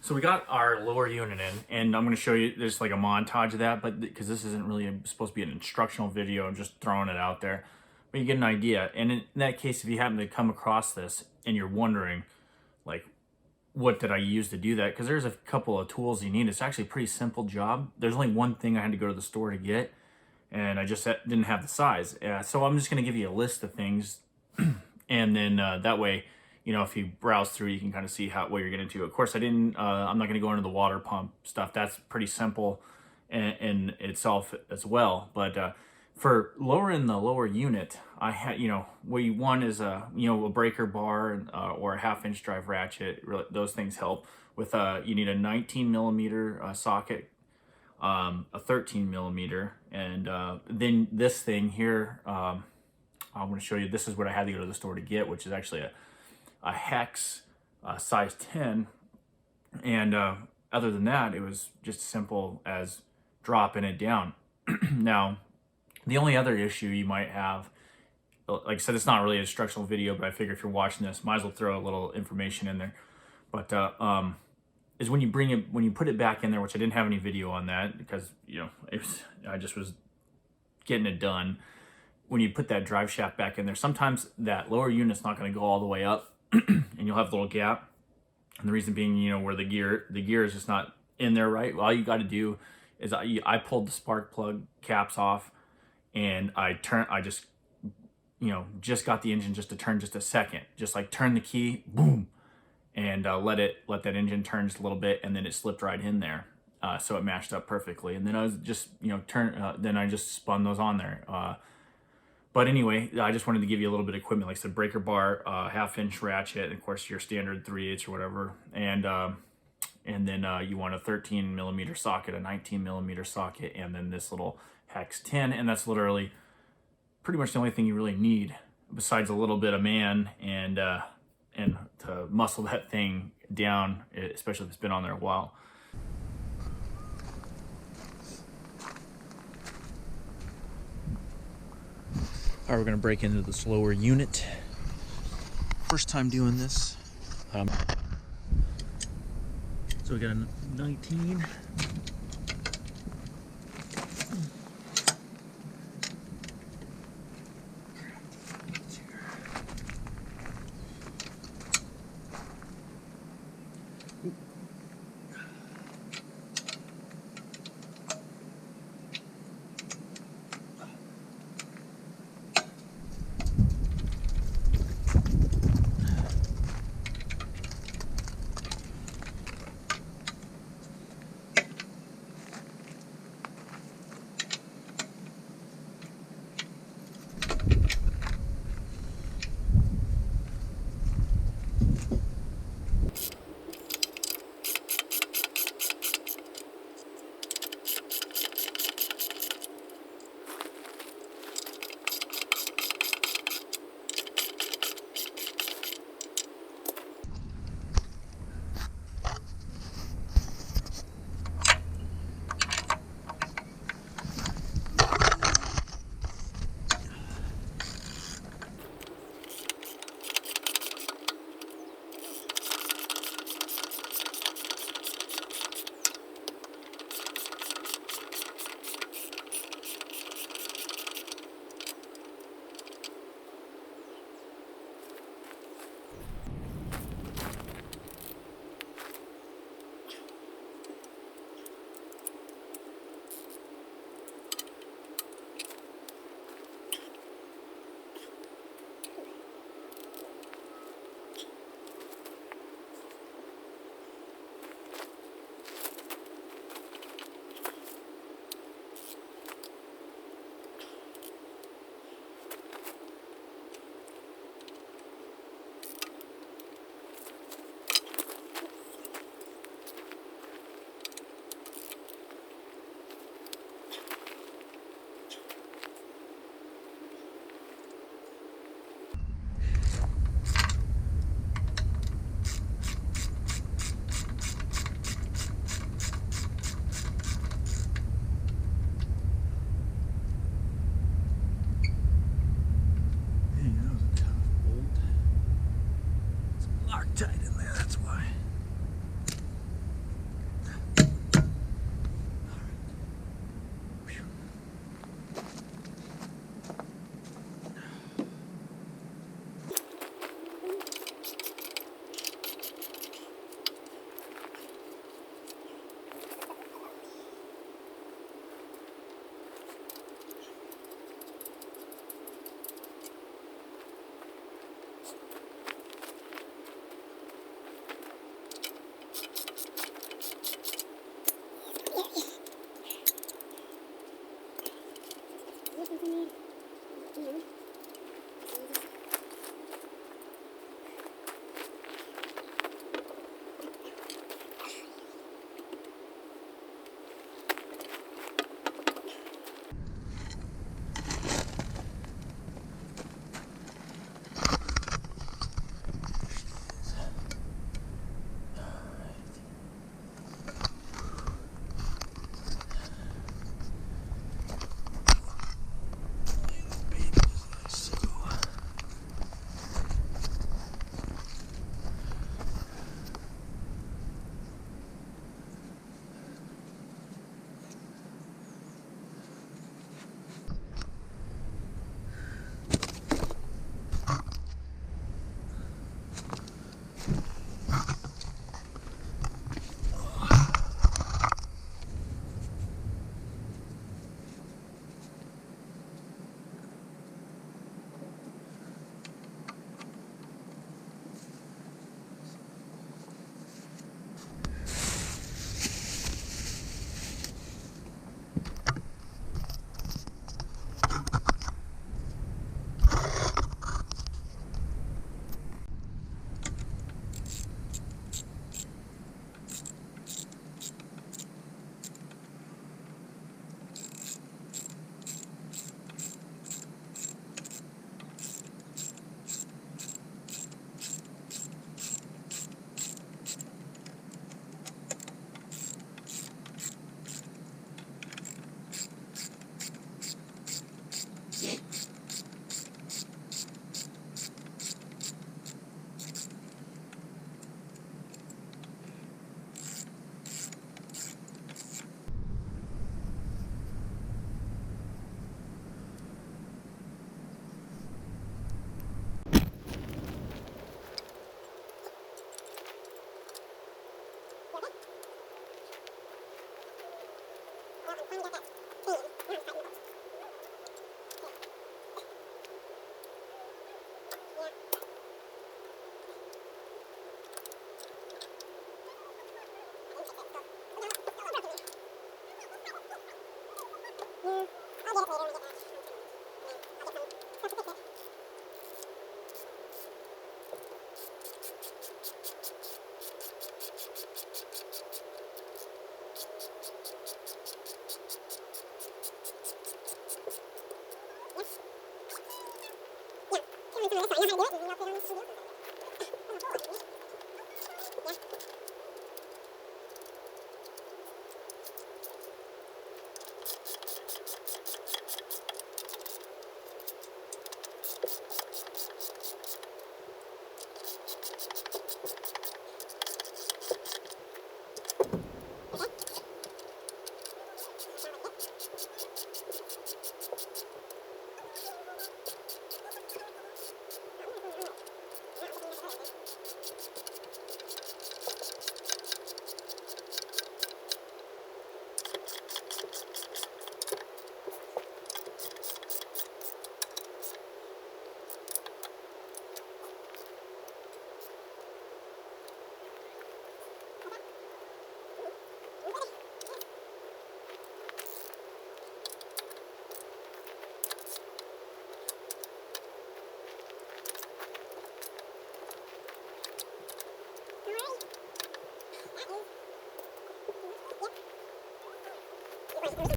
So we got our lower unit in, and I'm going to show you, there's like a montage of that, but because this isn't really supposed to be an instructional video, I'm just throwing it out there. But you get an idea. And in that case, if you happen to come across this and you're wondering, like, what did I use to do that? Because there's a couple of tools you need. It's actually a pretty simple job. There's only one thing I had to go to the store to get, and I just didn't have the size. So I'm just going to give you a list of things, and then that way, you know, if you browse through, you can kind of see what you're getting into. Of course, I'm not going to go into the water pump stuff. That's pretty simple in itself as well. But for lowering the lower unit, I had, you know, what you want is a breaker bar or a 1/2-inch drive ratchet. Really, those things help. With you need a 19 millimeter socket, a 13 millimeter, and then this thing here. I'm going to show you. This is what I had to go to the store to get, which is actually a hex size 10, and other than that, it was just as simple as dropping it down. Now, the only other issue you might have, like I said, it's not really an instructional video, but I figure if you're watching this, might as well throw a little information in there. But is when you put it back in there, which I didn't have any video on that because, you know, I just was getting it done. When you put that drive shaft back in there, sometimes that lower unit's not going to go all the way up, and you'll have a little gap. And the reason being, you know, where the gear is just not in there right. All you got to do is I pulled the spark plug caps off, and I just, you know, just got the engine just to turn just a second, just like turn the key, boom, and let that engine turn just a little bit, and then it slipped right in there. So it matched up perfectly. And then I was just, you know, then I just spun those on there. But anyway, I just wanted to give you a little bit of equipment, like I said, breaker bar, 1/2-inch ratchet, and of course your standard 3/8 or whatever, and then you want a 13 millimeter socket, a 19 millimeter socket, and then this little hex 10, and that's literally pretty much the only thing you really need, besides a little bit of man and to muscle that thing down, especially if it's been on there a while. All right, we're gonna break into this lower unit. First time doing this. So we got a 19.